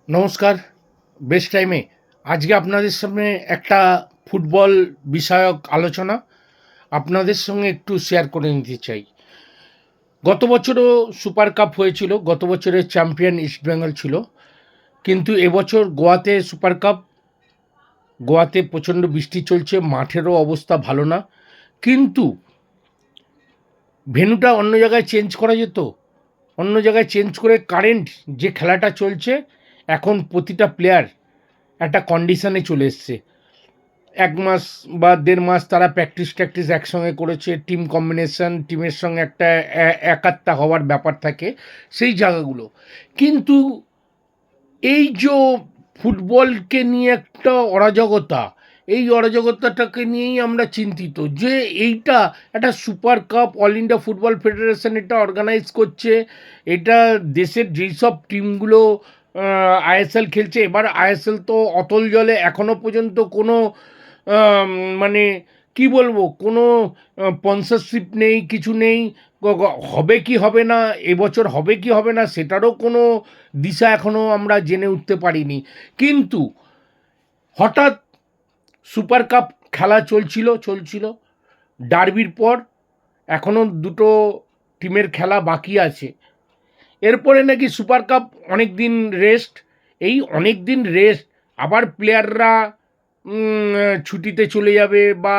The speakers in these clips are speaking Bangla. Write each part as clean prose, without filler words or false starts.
নমস্কার। বেস্ট টাইমে আজকে আপনাদের সামনে একটা ফুটবল বিষয়ক আলোচনা আপনাদের সঙ্গে একটু শেয়ার করে নিতে চাই। গত বছরও সুপার কাপ হয়েছিল, গত বছরের চ্যাম্পিয়ন ইস্টবেঙ্গল ছিল, কিন্তু এবছর গোয়াতে সুপার কাপ। গোয়াতে প্রচণ্ড বৃষ্টি চলছে, মাঠেরও অবস্থা ভালো না, কিন্তু ভেন্যুটা অন্য জায়গায় চেঞ্জ করা যেত। অন্য জায়গায় চেঞ্জ করে কারেন্ট যে খেলাটা চলছে, এখন প্রতিটা প্লেয়ার একটা কন্ডিশনে চলে এসছে। ১ মাস বা ১.৫ মাস তারা প্র্যাকটিস একসঙ্গে করেছে, টিম কম্বিনেশন, টিমের সঙ্গে একটা একাত্মতা হওয়ার ব্যাপার থাকে সেই জায়গাগুলো। কিন্তু এই যে ফুটবলকে নিয়ে একটা অরাজকতা, এই অরাজকতাটাকে নিয়েই আমরা চিন্তিত যে এইটা একটা super cup all India football federation এটা অর্গানাইজ করছে। এটা দেশের যেই সব টিমগুলো আইএসএল খেলছে, এবার আইএসএল তো অতল জলে এখনও পর্যন্ত কোনো আম, মানে কি বলবো, কোনো স্পন্সরশিপ নেই, কিছু নেই। হবে কি হবে না, এবছর হবে কি হবে না সেটারও কোনো দিশা এখনও আমরা জেনে উঠতে পারিনি। কিন্তু হঠাৎ সুপার কাপ খেলা চলছিল ডার্বির পর এখনও দুটো টিমের খেলা বাকি আছে। এরপরে নাকি সুপার কাপ অনেক দিন রেস্ট। এই অনেক দিন রেস্ট, আবার প্লেয়াররা ছুটিতে চলে যাবে বা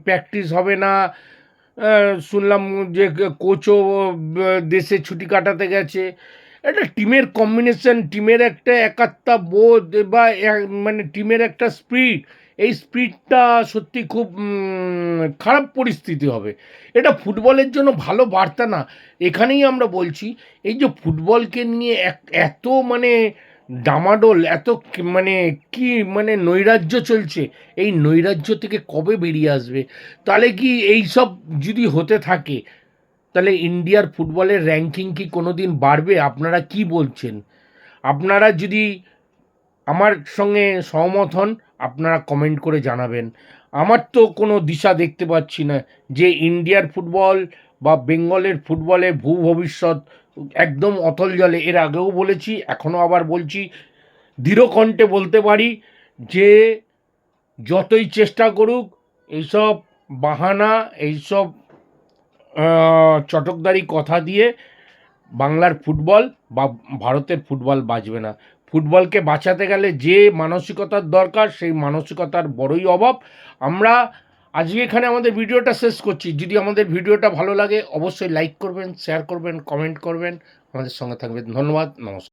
প্র্যাকটিস হবে না। শুনলাম যে কোচও দেশে ছুটি কাটাতে গেছে। একটা টিমের কম্বিনেশন, টিমের একটা একাত্মতা বোধ বা মানে টিমের একটা স্পিরিট, এই স্পিরিটটা সত্যি খুব খারাপ পরিস্থিতি হবে। এটা ফুটবলের জন্য ভালো বার্তা না। এখানেই আমরা বলছি, এই যে ফুটবলকে নিয়ে এত মানে ডামাডোল, এত মানে কি মানে নৈরাজ্য চলছে, এই নৈরাজ্য থেকে কবে বেরিয়ে আসবে? তাহলে কি এই সব যদি হতে থাকে, তাহলে ইন্ডিয়ার ফুটবলের র্যাঙ্কিং কি কোনো দিন বাড়বে? আপনারা কি বলছেন? আপনারা যদি আমার সঙ্গে সহমত হন, আপনারা কমেন্ট করে জানাবেন। আমার তো কোনো দিশা দেখতে পাচ্ছি না যে ইন্ডিয়ার ফুটবল বা বেঙ্গলের ফুটবলের ভবিষ্যৎ একদম অতল জলে। এর আগেও বলেছি, এখনও আবার বলছি, দৃঢ় কণ্ঠে বলতে পারি যে যতই চেষ্টা করুক, এইসব বাহানা, এইসব চটকদারি কথা দিয়ে বাংলার ফুটবল বা ভারতের ফুটবল বাঁচবে না। ফুটবলকে বাঁচাতে গেলে যে মানসিকতার দরকার, সেই মানসিকতার বড়ই অভাব। আমরা আজকে এখানে আমাদের ভিডিওটা শেষ করছি। যদি আমাদের ভিডিওটা ভালো লাগে অবশ্যই লাইক করবেন, শেয়ার করবেন, কমেন্ট করবেন, আমাদের সঙ্গে থাকবেন। ধন্যবাদ, নমস্কার।